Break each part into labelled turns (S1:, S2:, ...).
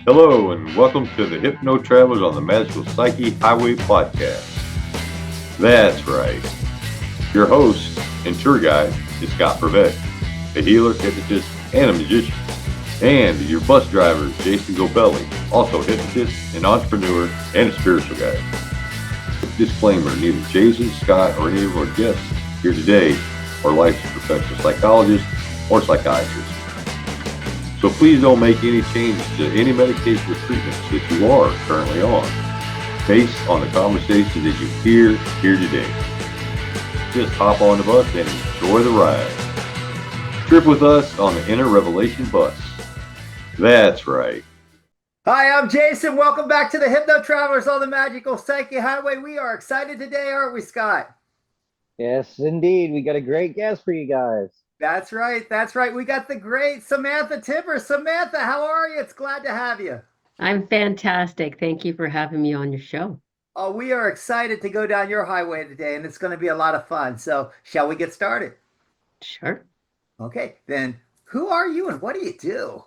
S1: Hello, and welcome to the Hypno Travelers on the Magical Psyche Highway podcast. That's right. Your host and tour guide is Scott Prevett, a healer, hypnotist, and a magician. And your bus driver is Jason Gobelli, also a hypnotist, an entrepreneur, and a spiritual guide. Disclaimer, neither Jason, Scott, or any of our guests here today are licensed professional psychologists or psychiatrists. So please don't make any changes to any medication or treatments that you are currently on based on the conversation that you hear here today. Just hop on the bus and enjoy the ride. Trip with us on the Inner Revelation bus. That's right.
S2: Hi, I'm Jason. Welcome back to the Hypno Travelers on the Magical Psyche Highway. We are excited today, aren't we, Scott?
S3: Yes, indeed. We got a great guest for you guys.
S2: That's right. That's right. We got the great Samantha Timbers. Samantha, how are you? It's glad to have you.
S4: I'm fantastic. Thank you for having me on your show.
S2: Oh, we are excited to go down your highway today, and it's going to be a lot of fun. So, shall we get started?
S4: Sure.
S2: Okay, then who are you and what do you do?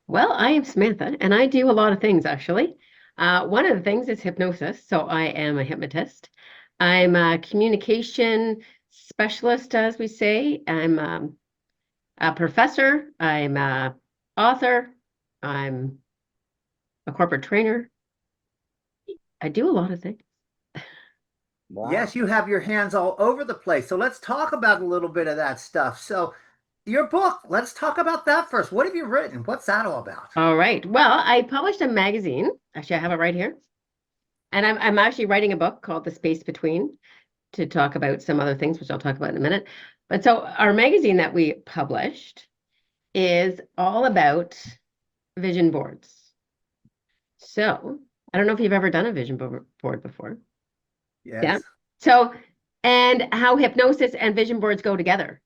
S4: Well, I am Samantha, and I do a lot of things actually. One of the things is hypnosis. So I am a hypnotist. I'm a communication specialist, as we say. I'm a professor. I'm a author. I'm a corporate trainer. I do a lot of things.
S3: Wow.
S2: Yes, you have your hands all over the place. So, let's talk about a little bit of that stuff. So, your book, let's talk about that first. What have you written? What's that all about?
S4: All right. Well, I published a magazine. Actually, I have it right here. And I'm actually writing a book called The Space Between to talk about some other things, which I'll talk about in a minute. But so our magazine that we published is all about vision boards. So I don't know if you've ever done a vision board before.
S2: Yes.
S4: Yeah. So, and how hypnosis and vision boards go together.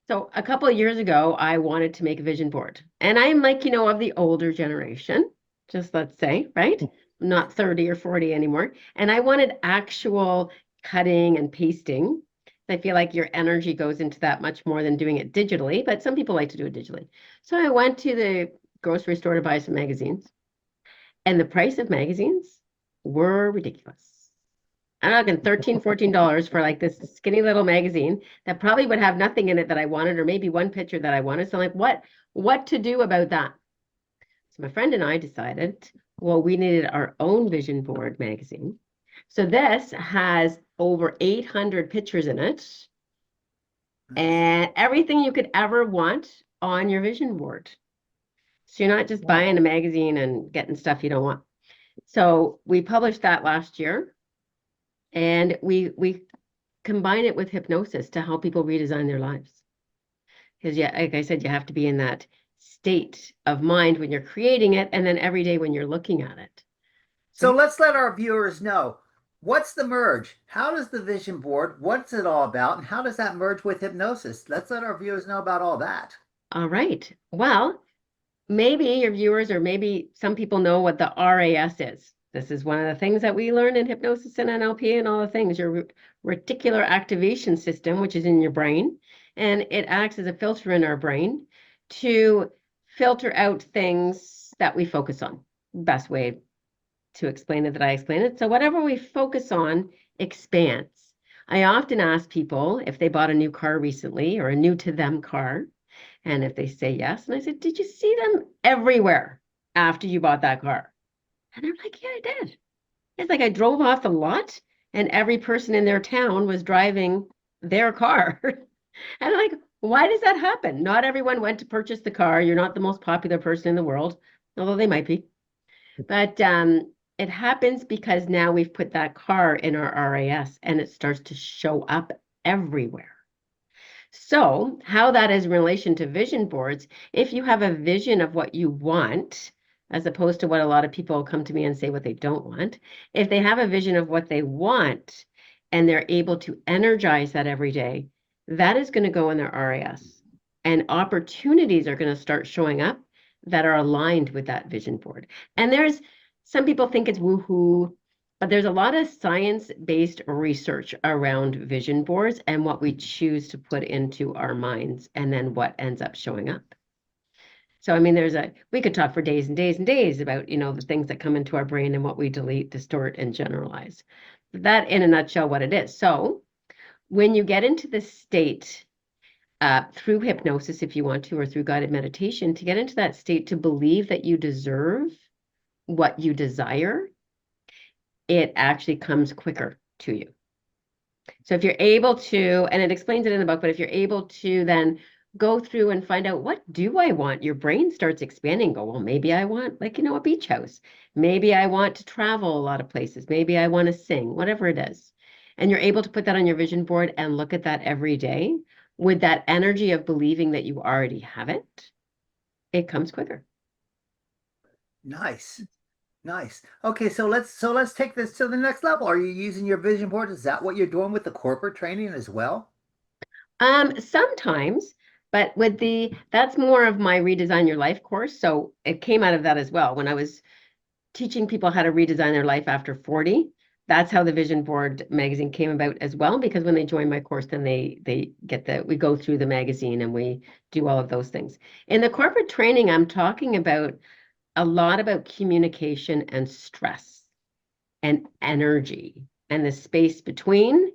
S4: So a couple of years ago, I wanted to make a vision board. And I'm like, of the older generation, just let's say, right? I'm not 30 or 40 anymore. And I wanted actual cutting and pasting. I feel like your energy goes into that much more than doing it digitally, but some people like to do it digitally. So I went to the grocery store to buy some magazines. And the price of magazines were ridiculous. I'm talking $13, $14 for like this skinny little magazine that probably would have nothing in it that I wanted, or maybe one picture that I wanted. So I'm like, what to do about that? So my friend and I decided, well, we needed our own vision board magazine. So this has over 800 pictures in it and everything you could ever want on your vision board. So you're not just buying a magazine and getting stuff you don't want. So we published that last year. And we combine it with hypnosis to help people redesign their lives. Because yeah, like I said, you have to be in that state of mind when you're creating it, and then every day when you're looking at it.
S2: So let's let our viewers know, what's the merge? How does the vision board, what's it all about? And how does that merge with hypnosis? Let's let our viewers know about all that.
S4: All right. Well, maybe your viewers or maybe some people know what the RAS is. This is one of the things that we learn in hypnosis and NLP and all the things, your reticular activation system, which is in your brain, and it acts as a filter in our brain to filter out things that we focus on. Best way to explain it that I explain it. So whatever we focus on expands. I often ask people if they bought a new car recently or a new to them car. And if they say yes, and I said, did you see them everywhere after you bought that car? And they're like, yeah, I did. It's like I drove off the lot and every person in their town was driving their car. And I'm like, why does that happen? Not everyone went to purchase the car. You're not the most popular person in the world, although they might be. But it happens because now we've put that car in our RAS and it starts to show up everywhere. So how that is in relation to vision boards, if you have a vision of what you want, as opposed to what a lot of people come to me and say what they don't want, if they have a vision of what they want and they're able to energize that every day, that is going to go in their RAS. And opportunities are going to start showing up that are aligned with that vision board. And there's some people think it's woohoo, but there's a lot of science-based research around vision boards and what we choose to put into our minds and then what ends up showing up. So, I mean, we could talk for days and days and days about, the things that come into our brain and what we delete, distort, and generalize. That, in a nutshell, what it is. So, when you get into this state, through hypnosis, if you want to, or through guided meditation, to get into that state to believe that you deserve what you desire, it actually comes quicker to you. So if you're able to, and it explains it in the book, but if you're able to then go through and find out, what do I want? Your brain starts expanding. Go, well, maybe I want, like, a beach house. Maybe I want to travel a lot of places. Maybe I want to sing, whatever it is. And you're able to put that on your vision board and look at that every day with that energy of believing that you already have it. It comes quicker.
S2: Nice. Nice. Okay, so let's take this to the next level. Are you using your vision board? Is that what you're doing with the corporate training as well?
S4: Sometimes, but that's more of my Redesign Your Life course. So it came out of that as well. When I was teaching people how to redesign their life after 40, that's how the Vision Board magazine came about as well, because when they join my course, then we go through the magazine and we do all of those things. In the corporate training, I'm talking about a lot about communication and stress and energy and the space between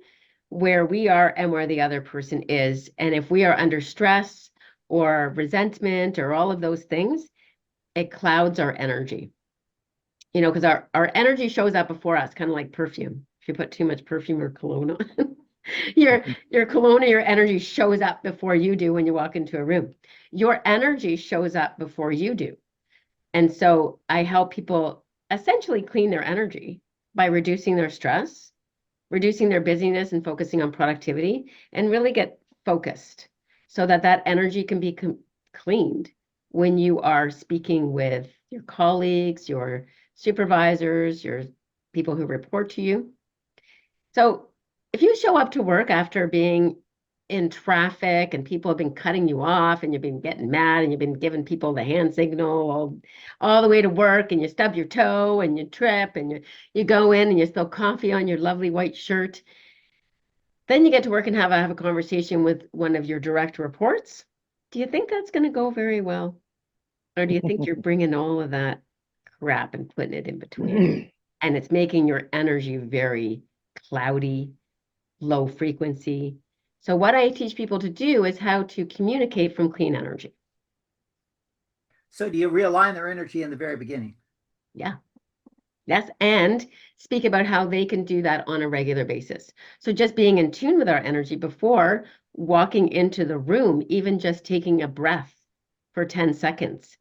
S4: where we are and where the other person is. And if we are under stress or resentment or all of those things, it clouds our energy. Because our energy shows up before us, kind of like perfume. If you put too much perfume or cologne on, your cologne or your energy shows up before you do when you walk into a room. Your energy shows up before you do. And so I help people essentially clean their energy by reducing their stress, reducing their busyness, and focusing on productivity, and really get focused so that energy can be cleaned when you are speaking with your colleagues, your supervisors, your people who report to you. So if you show up to work after being in traffic and people have been cutting you off and you've been getting mad and you've been giving people the hand signal all the way to work, and you stub your toe and you trip and you go in and you spill coffee on your lovely white shirt, then you get to work and have a conversation with one of your direct reports. Do you think that's going to go very well? Or do you think you're bringing all of that crap and putting it in between? And it's making your energy very cloudy, low frequency. So what I teach people to do is how to communicate from clean energy.
S2: So do you realign their energy in the very beginning?
S4: Yeah. Yes. And speak about how they can do that on a regular basis. So just being in tune with our energy before walking into the room, even just taking a breath for 10 seconds.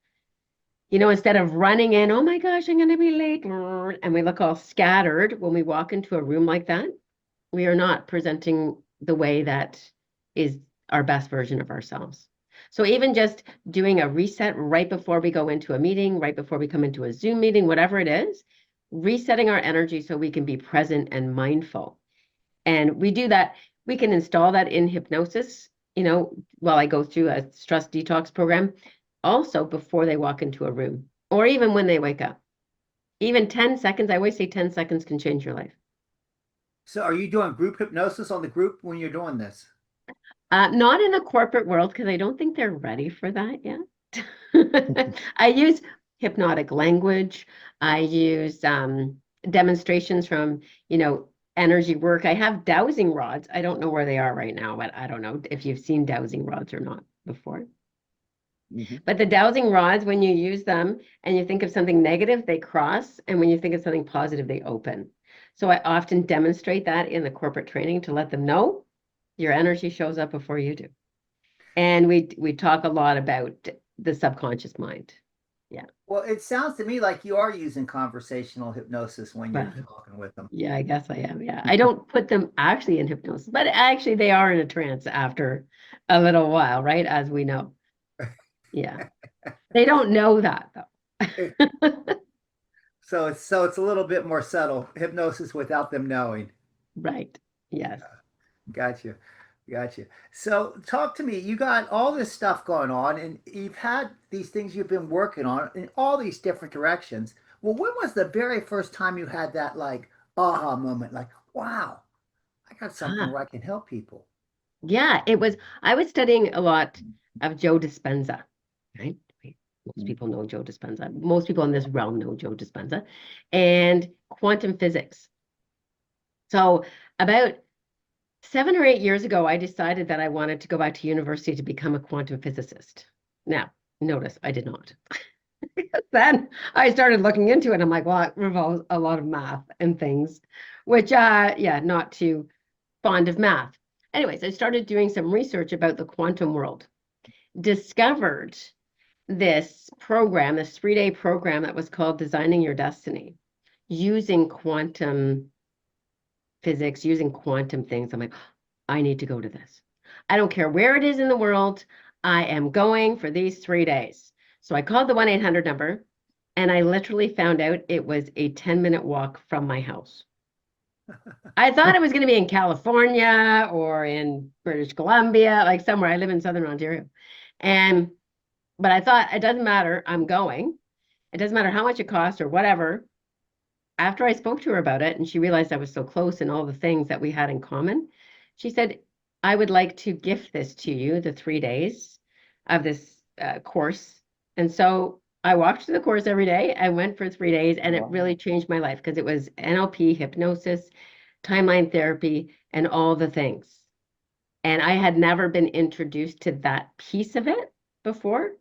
S4: Instead of running in, oh my gosh, I'm going to be late, and we look all scattered when we walk into a room like that, we are not presenting the way that is our best version of ourselves. So even just doing a reset right before we go into a meeting, right before we come into a Zoom meeting, whatever it is, resetting our energy so we can be present and mindful. And we do that. We can install that in hypnosis, while I go through a stress detox program, also before they walk into a room, or even when they wake up. Even 10 seconds, I always say 10 seconds can change your life.
S2: So are you doing group hypnosis on the group when you're doing this?
S4: Not in the corporate world, because I don't think they're ready for that yet. I use hypnotic language. I use demonstrations from, energy work. I have dowsing rods. I don't know where they are right now, but I don't know if you've seen dowsing rods or not before. Mm-hmm. But the dowsing rods, when you use them and you think of something negative, they cross. And when you think of something positive, they open. So I often demonstrate that in the corporate training to let them know your energy shows up before you do. And we talk a lot about the subconscious mind. Yeah.
S2: Well, it sounds to me like you are using conversational hypnosis when you're talking with them.
S4: Yeah, I guess I am. Yeah. I don't put them actually in hypnosis, but actually they are in a trance after a little while, right? As we know. Yeah. They don't know that though.
S2: So it's a little bit more subtle hypnosis without them knowing.
S4: Right. Yes.
S2: Gotcha. So talk to me. You got all this stuff going on and you've had these things you've been working on in all these different directions. Well, when was the very first time you had that like aha moment? Like, wow, I got something where I can help people.
S4: Yeah, I was studying a lot of Joe Dispenza, right? Most people know Joe Dispenza. Most people in this realm know Joe Dispenza, and quantum physics. So about 7 or 8 years ago, I decided that I wanted to go back to university to become a quantum physicist. Now, notice I did not. Then I started looking into it. I'm like, well, it revolves a lot of math and things, which, yeah, not too fond of math. Anyways, I started doing some research about the quantum world, discovered this program, this 3-day program that was called Designing Your Destiny, using quantum physics, using quantum things. I'm like, I need to go to this. I don't care where it is in the world. I am going for these 3 days. So I called the 1-800 number, and I literally found out it was a 10-minute walk from my house. I thought it was going to be in California or in British Columbia, like somewhere. I live in Southern Ontario. But I thought, it doesn't matter, I'm going. It doesn't matter how much it costs or whatever. After I spoke to her about it and she realized I was so close and all the things that we had in common, she said, I would like to gift this to you, the 3 days of this course. And so I walked through the course every day. I went for 3 days, and it really changed my life because it was NLP, hypnosis, timeline therapy, and all the things. And I had never been introduced to that piece of it before.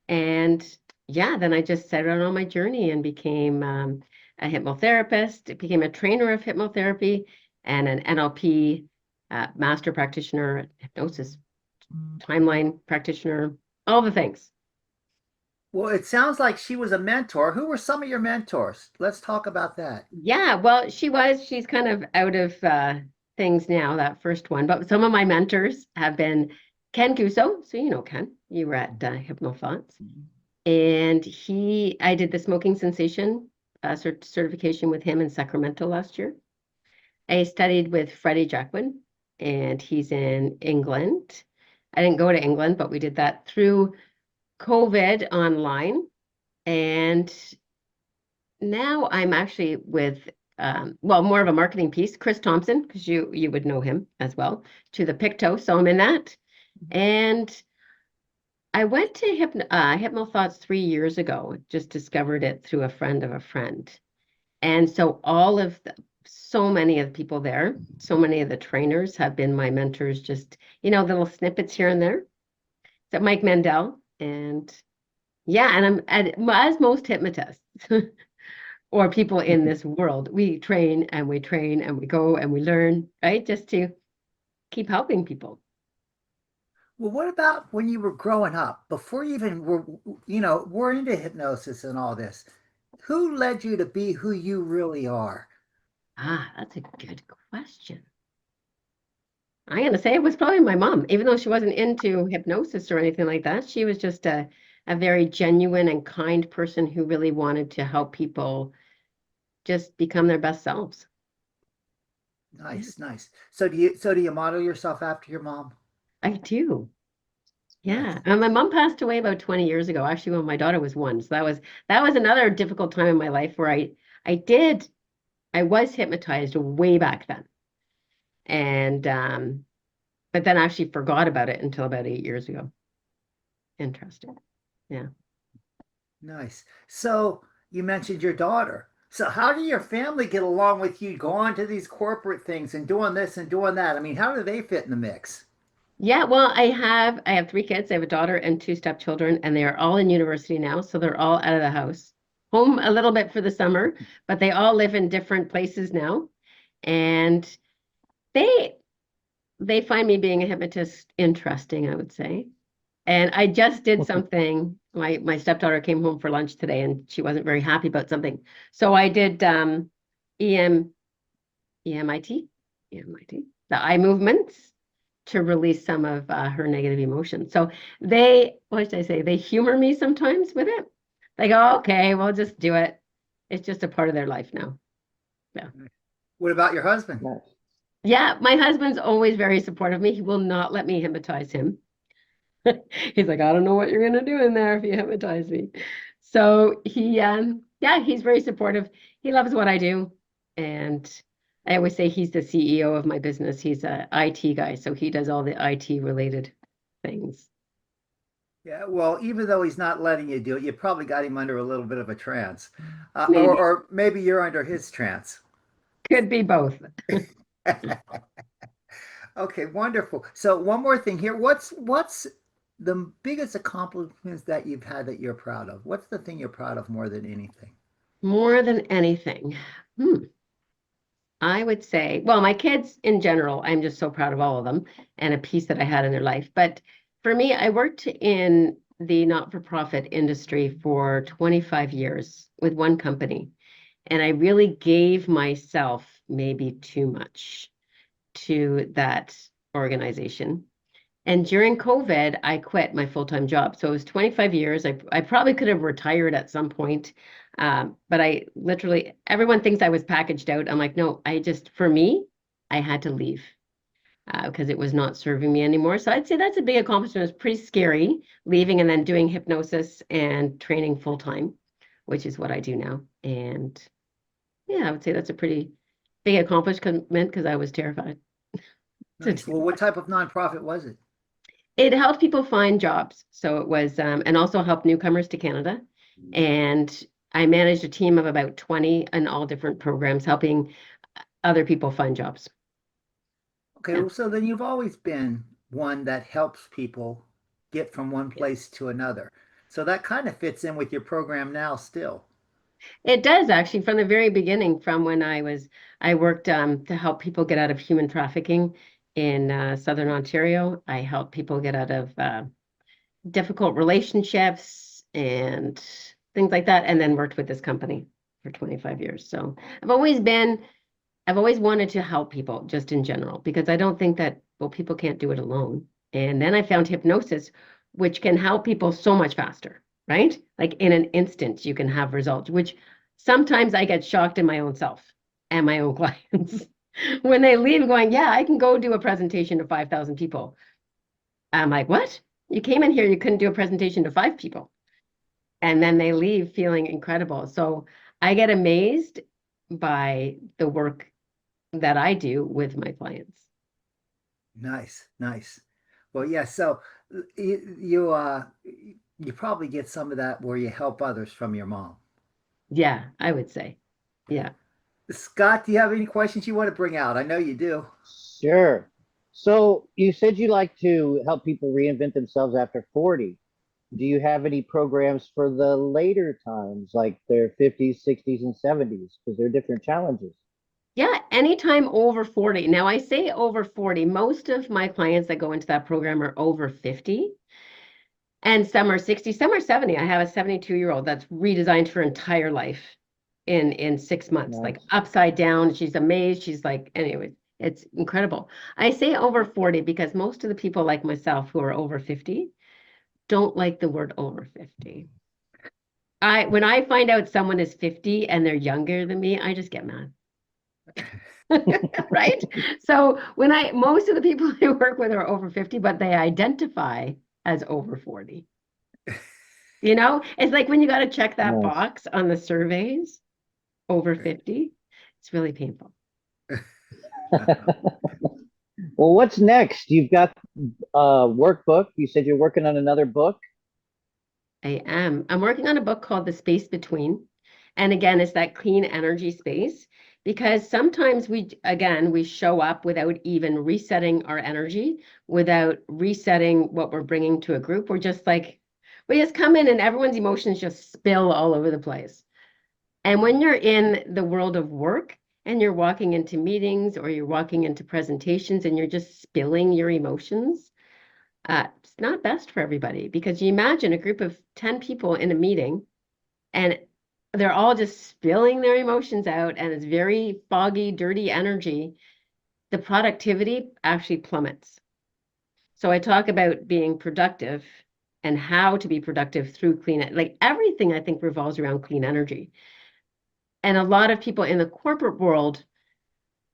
S4: And yeah, then I just set out on my journey and became a hypnotherapist, became a trainer of hypnotherapy and an NLP master practitioner, hypnosis, timeline practitioner, all the things.
S2: Well, it sounds like she was a mentor. Who were some of your mentors? Let's talk about that.
S4: Yeah, well, she's kind of out of things now, that first one. But some of my mentors have been Ken Guso. So you know Ken, you were at HypnoThoughts. And I did the smoking cessation certification with him in Sacramento last year. I studied with Freddie Jacquin, and he's in England. I didn't go to England, but we did that through COVID online. And now I'm actually with, more of a marketing piece, Chris Thompson, because you would know him as well, to the Picto. So I'm in that. And I went to HypnoThoughts 3 years ago, just discovered it through a friend of a friend. And so so many of the people there, so many of the trainers have been my mentors, just, little snippets here and there. So Mike Mandel, and yeah, and as most hypnotists or people in this world, we train and we go and we learn, right? Just to keep helping people.
S2: Well, what about when you were growing up, before you even were into hypnosis and all this? Who led you to be who you really are?
S4: That's a good question. I'm going to say it was probably my mom, even though she wasn't into hypnosis or anything like that. She was just a very genuine and kind person who really wanted to help people just become their best selves.
S2: Nice, nice. So do you model yourself after your mom?
S4: I do. Yeah.
S2: Nice.
S4: And my mom passed away about 20 years ago, actually, when my daughter was 1. So that was another difficult time in my life where I was hypnotized way back then. And but then I actually forgot about it until about 8 years ago. Interesting. Yeah.
S2: Nice. So you mentioned your daughter. So how do your family get along with you going to these corporate things and doing this and doing that? I mean, how do they fit in the mix?
S4: Yeah, well, I have 3 kids. I have a daughter and 2 stepchildren, and they are all in university now, so they're all out of the house. Home a little bit for the summer, but they all live in different places now. And they find me being a hypnotist interesting, I would say. And I just did something. My stepdaughter came home for lunch today, and she wasn't very happy about something. So I did EMIT, the eye movements, to release some of her negative emotions. So what should I say? They humor me sometimes with it. They go, okay, we'll just do it. It's just a part of their life now. Yeah.
S2: What about your husband?
S4: Yeah, my husband's always very supportive of me. He will not let me hypnotize him. He's like, I don't know what you're gonna do in there if you hypnotize me. So he's very supportive. He loves what I do. And I always say he's the CEO of my business. He's a IT guy, so he does all the IT related things.
S2: Yeah, well, even though he's not letting you do it, you probably got him under a little bit of a trance,
S4: Maybe
S2: or maybe you're under his trance.
S4: could be both.
S2: Okay, wonderful. So one more thing here. What's the biggest accomplishments that you've had that you're proud of? What's the thing you're proud of more than anything?
S4: More than anything. Hmm. I would say, well, my kids in general, I'm just so proud of all of them and a piece that I had in their life. But for me, I worked in the not-for-profit industry for 25 years with one company, and I really gave myself maybe too much to that organization. And during COVID, I quit my full-time job. So it was 25 years. I probably could have retired at some point. But I literally, everyone thinks I was packaged out. I'm like, no, for me, I had to leave because it was not serving me anymore. So I'd say that's a big accomplishment. It's pretty scary leaving and then doing hypnosis and training full-time, which is what I do now. And yeah, I would say that's a pretty big accomplishment because I was terrified to
S2: Nice.
S4: do.
S2: Well, what type of nonprofit was it?
S4: It helped people find jobs. So it was, and also helped newcomers to Canada. And I managed a team of about 20 in all different programs, helping other people find jobs.
S2: Okay,
S4: Yeah,
S2: well, so then you've always been one that helps people get from one place to another. So that kind of fits in with your program now still.
S4: it does actually from the very beginning, from when I worked to help people get out of human trafficking in Southern Ontario. I helped people get out of difficult relationships and things like that, and then worked with this company for 25 years. So I've always wanted to help people just in general because I don't think that, well, people can't do it alone. And then I found hypnosis, which can help people so much faster, right? Like in an instant, you can have results, which sometimes I get shocked in my own self and my own clients when they leave going, yeah, I can go do a presentation to 5,000 people. I'm like, what? You came in here, you couldn't do a presentation to 5 people. And then they leave feeling incredible. So I get amazed by the work that I do with my clients.
S2: Nice, nice. Well, yeah, so you probably get some of that where you help others from your mom.
S4: Yeah, I would say. Yeah.
S2: Scott, do you have any questions you want to bring out? I know you do.
S3: Sure. So you said you like to help people reinvent themselves after 40. Do you have any programs for the later times, like their 50s, 60s, and 70s? Because they're different challenges.
S4: Yeah, anytime over 40. Now I say over 40. Most of my clients that go into that program are over 50 and some are 60, some are 70. I have a 72-year-old that's redesigned her entire life in 6 months, like
S3: Nice.
S4: upside down. She's amazed. She's like, anyway, it's incredible. I say over 40 because most of the people like myself who are over 50 don't like the word over 50. When I find out someone is 50 and they're younger than me, I just get mad. Right? So most of the people I work with are over 50, but they identify as over 40. It's like when you got to check that
S3: Nice.
S4: box on the surveys, over 50, it's really painful.
S3: Well, what's next? You've got a workbook. You said you're working on another book.
S4: I am. I'm working on a book called The Space Between. And again, it's that clean energy space because sometimes we show up without even resetting our energy, without resetting what we're bringing to a group. We just come in and everyone's emotions just spill all over the place. And when you're in the world of work and you're walking into meetings or you're walking into presentations and you're just spilling your emotions, it's not best for everybody because you imagine a group of 10 people in a meeting and they're all just spilling their emotions out and it's very foggy, dirty energy. The productivity actually plummets. So I talk about being productive and how to be productive through like everything I think revolves around clean energy. And a lot of people in the corporate world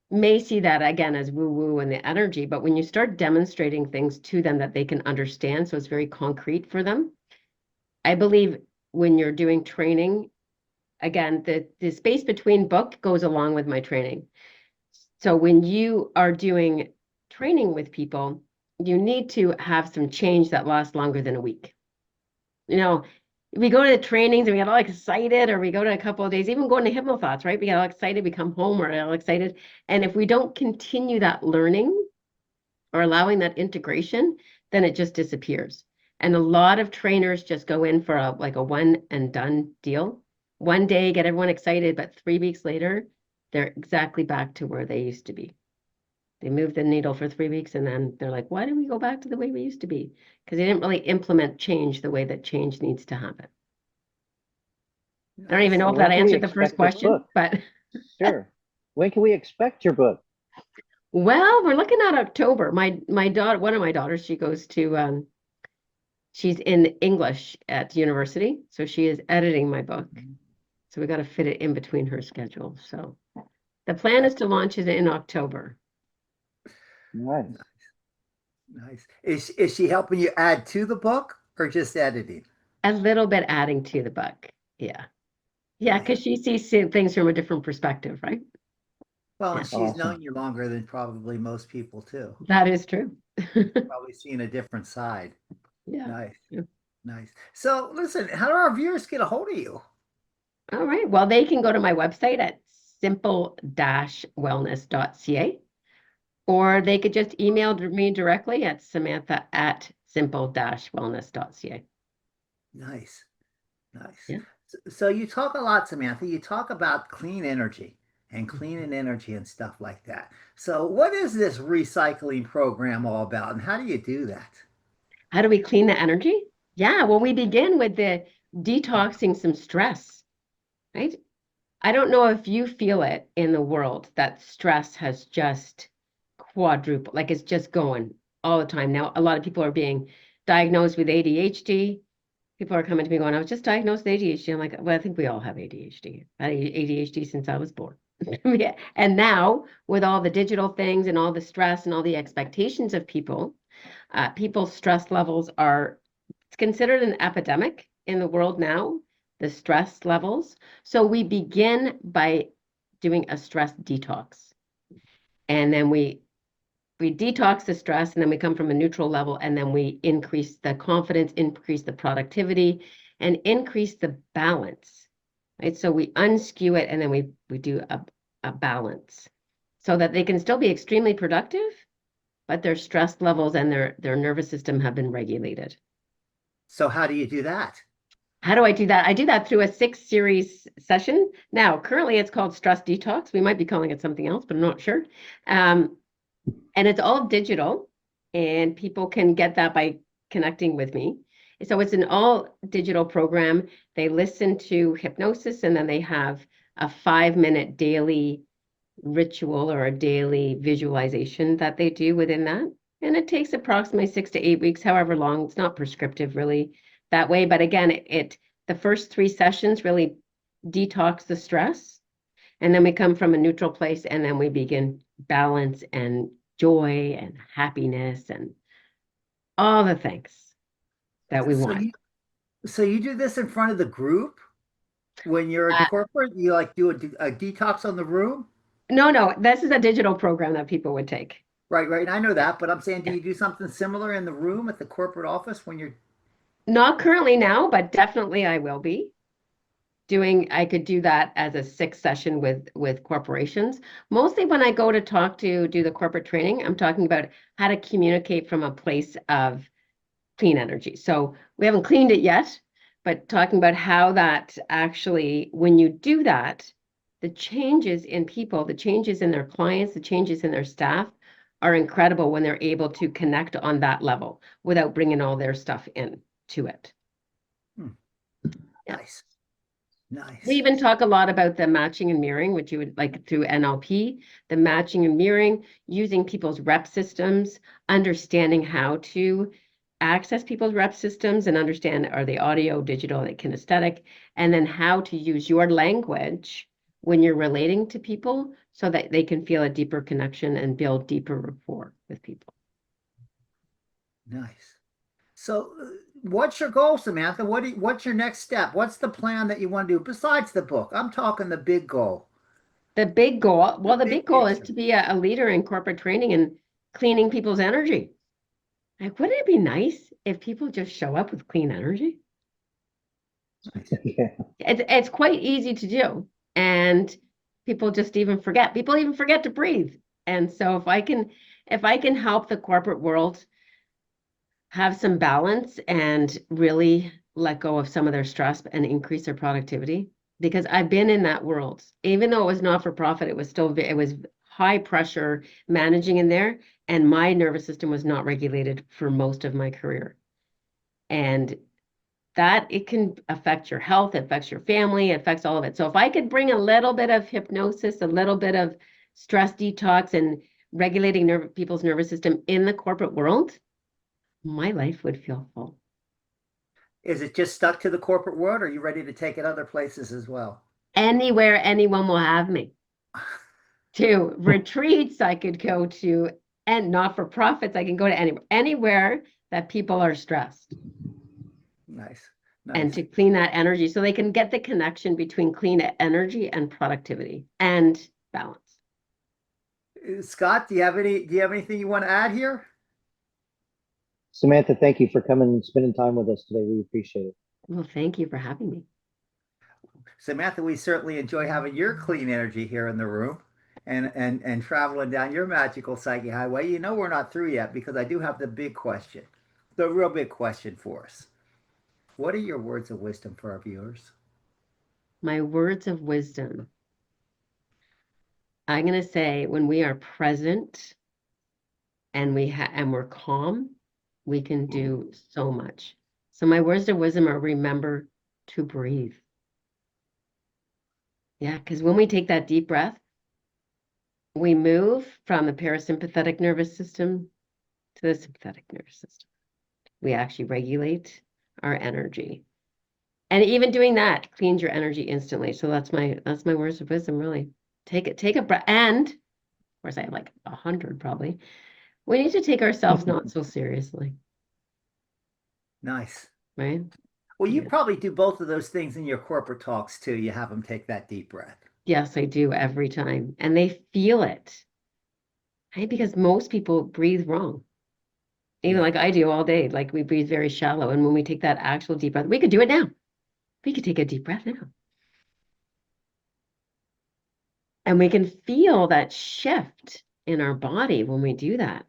S4: may see that again as woo woo and the energy, but when you start demonstrating things to them that they can understand, so it's very concrete for them. I believe when you're doing training, again, the space between book goes along with my training. So when you are doing training with people, you need to have some change that lasts longer than a week. we go to the trainings and we get all excited, or we go to a couple of days, even going to hypnothoughts, right? We get all excited, we come home, we're all excited. And if we don't continue that learning or allowing that integration, then it just disappears. And a lot of trainers just go in for a one and done deal. One day, get everyone excited, but 3 weeks later, they're exactly back to where they used to be. They moved the needle for 3 weeks and then they're like, why did we go back to the way we used to be? Because they didn't really implement change the way that change needs to happen. I don't even know
S3: So
S4: if
S3: when
S4: that
S3: can we
S4: answered the first
S3: expect your
S4: question,
S3: book?
S4: but
S3: Sure. When can we expect your book?
S4: well, we're looking at October. My daughter, one of my daughters, she goes to she's in English at university, so she is editing my book. So we got to fit it in between her schedule. So the plan is to launch it in October.
S3: Nice.
S2: Nice. Is she helping you add to the book or just editing?
S4: A little bit adding to the book. Yeah. Yeah,
S2: Nice.
S4: because she sees things from a different perspective, right?
S2: Well,
S4: Yeah.
S2: and she's
S3: Awesome.
S2: known you longer than probably most people too.
S4: That is true.
S2: Probably seen a different side.
S4: Yeah.
S2: Nice.
S4: Yeah.
S2: Nice. So listen, how do our viewers get a hold of you?
S4: All right. Well, they can go to my website at simple-wellness.ca, or they could just email me directly at samantha@simple-wellness.ca.
S2: Nice. Nice.
S4: Yeah.
S2: So you talk a lot, Samantha. You talk about clean energy and cleaning energy and stuff like that. So what is this recycling program all about and how do you do that?
S4: How do we clean the energy? Yeah, well, we begin with the detoxing some stress, right? I don't know if you feel it in the world that stress has just quadrupled, like it's just going all the time. Now, a lot of people are being diagnosed with ADHD. People are coming to me going, I was just diagnosed with ADHD. I'm like, well, I think we all have ADHD. I had ADHD since I was born. Yeah. And now, with all the digital things and all the stress and all the expectations of people, people's stress levels are, it's considered an epidemic in the world now, the stress levels. So we begin by doing a stress detox. And then we detox the stress, and then we come from a neutral level, and then we increase the confidence, increase the productivity, and increase the balance. Right? So we unskew it, and then we do a balance so that they can still be extremely productive, but their stress levels and their nervous system have been regulated.
S2: So how do you do that?
S4: How do I do that? I do that through a 6-series session. Now, currently it's called Stress Detox. We might be calling it something else, but I'm not sure. And it's all digital, and people can get that by connecting with me. So it's an all digital program. They listen to hypnosis, and then they have a 5-minute daily ritual or a daily visualization that they do within that. And it takes approximately 6 to 8 weeks, however long. It's not prescriptive really that way. But again, the first 3 sessions really detox the stress. And then we come from a neutral place, and then we begin balance and joy and happiness and all the things that we want.
S2: So you do this in front of the group when you're at corporate? You like do a detox on the room?
S4: No, this is a digital program that people would take.
S2: Right, right. I know that, but I'm saying, do you do something similar in the room at the corporate office when you're
S4: Not currently now, but definitely I will be doing. I could do that as a 6 session with corporations. Mostly when I go to do the corporate training, I'm talking about how to communicate from a place of clean energy. So we haven't cleaned it yet, but talking about how that actually, when you do that, the changes in people, the changes in their clients, the changes in their staff are incredible when they're able to connect on that level without bringing all their stuff in to it. Yeah.
S2: nice. Nice.
S4: We even talk a lot about the matching and mirroring, which you would like through NLP, the matching and mirroring, using people's rep systems, understanding how to access people's rep systems and understand, are they audio, digital, are they kinesthetic, and then how to use your language when you're relating to people so that they can feel a deeper connection and build deeper rapport with people.
S2: Nice. So what's your goal, Samantha? What's your next step? What's the plan that you want to do besides the book? I'm talking the big goal.
S4: The big goal, well, the
S2: big
S4: big goal is
S2: picture.
S4: to be a leader in corporate training and cleaning people's energy. Like, wouldn't it be nice if people just show up with clean energy?
S3: Yeah.
S4: It's quite easy to do, and people just even forget. People even forget to breathe. And so if I can help the corporate world have some balance and really let go of some of their stress and increase their productivity, because I've been in that world. Even though it was not for profit, it was still it was high pressure managing in there, and my nervous system was not regulated for most of my career. And that it can affect your health, it affects your family, it affects all of it. So if I could bring a little bit of hypnosis, a little bit of stress detox and regulating people's nervous system in the corporate world, my life would feel full.
S2: Is it just stuck to the corporate world, or are you ready to take it other places as well?
S4: Anywhere anyone will have me. To retreats I could go to, and not for profits I can go to anywhere that people are stressed.
S2: Nice.
S4: And to clean that energy so they can get the connection between clean energy and productivity and balance.
S2: Scott, do you have anything you want to add here?
S3: Samantha, thank you for coming and spending time with us today. We appreciate it.
S4: Well, thank you for having me.
S2: Samantha, we certainly enjoy having your clean energy here in the room and traveling down your magical psyche highway. You know, we're not through yet, because I do have the big question, the real big question for us. What are your words of wisdom for our viewers?
S4: My words of wisdom. I'm going to say, when we are present and we're calm, we can do so much. So my words of wisdom are: remember to breathe. Yeah, because when we take that deep breath, we move from the parasympathetic nervous system to the sympathetic nervous system. We actually regulate our energy. And even doing that cleans your energy instantly. So that's my words of wisdom, really. Take a breath. And of course, I have like 100 probably. We need to take ourselves not so seriously.
S2: Nice.
S4: Right?
S2: Well, you
S4: Yeah.
S2: probably do both of those things in your corporate talks too. You have them take that deep breath.
S4: Yes, I do every time. And they feel it. Right? Because most people breathe wrong. Even like I do all day. Like, we breathe very shallow. And when we take that actual deep breath, we could do it now. We could take a deep breath now. And we can feel that shift in our body when we do that.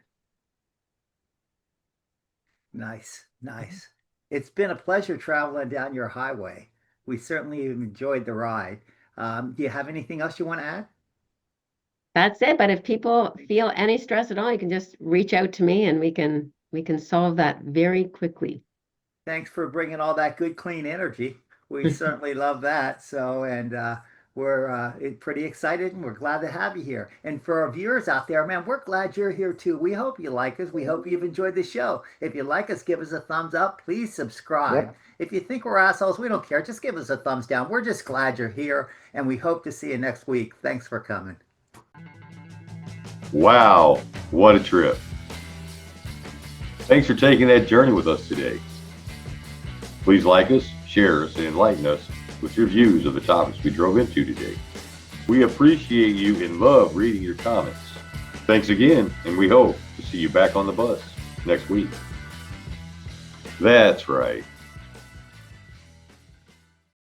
S2: Nice, nice. It's been a pleasure traveling down your highway. We certainly enjoyed the ride. Do you have anything else you want to add?
S4: That's it. But if people feel any stress at all, you can just reach out to me and we can solve that very quickly.
S2: Thanks for bringing all that good, clean energy. We certainly love that. So, and we're pretty excited, and we're glad to have you here. And for our viewers out there, man, we're glad you're here too. We hope you like us. We hope you've enjoyed the show. If you like us, give us a thumbs up. Please subscribe.
S3: Yep.
S2: If you think we're assholes, we don't care. Just give us a thumbs down. We're just glad you're here, and we hope to see you next week. Thanks for coming.
S1: Wow, what a trip. Thanks for taking that journey with us today. Please like us, share us, and enlighten us with your views of the topics we drove into today. We appreciate you and love reading your comments. Thanks again, and we hope to see you back on the bus next week. That's right.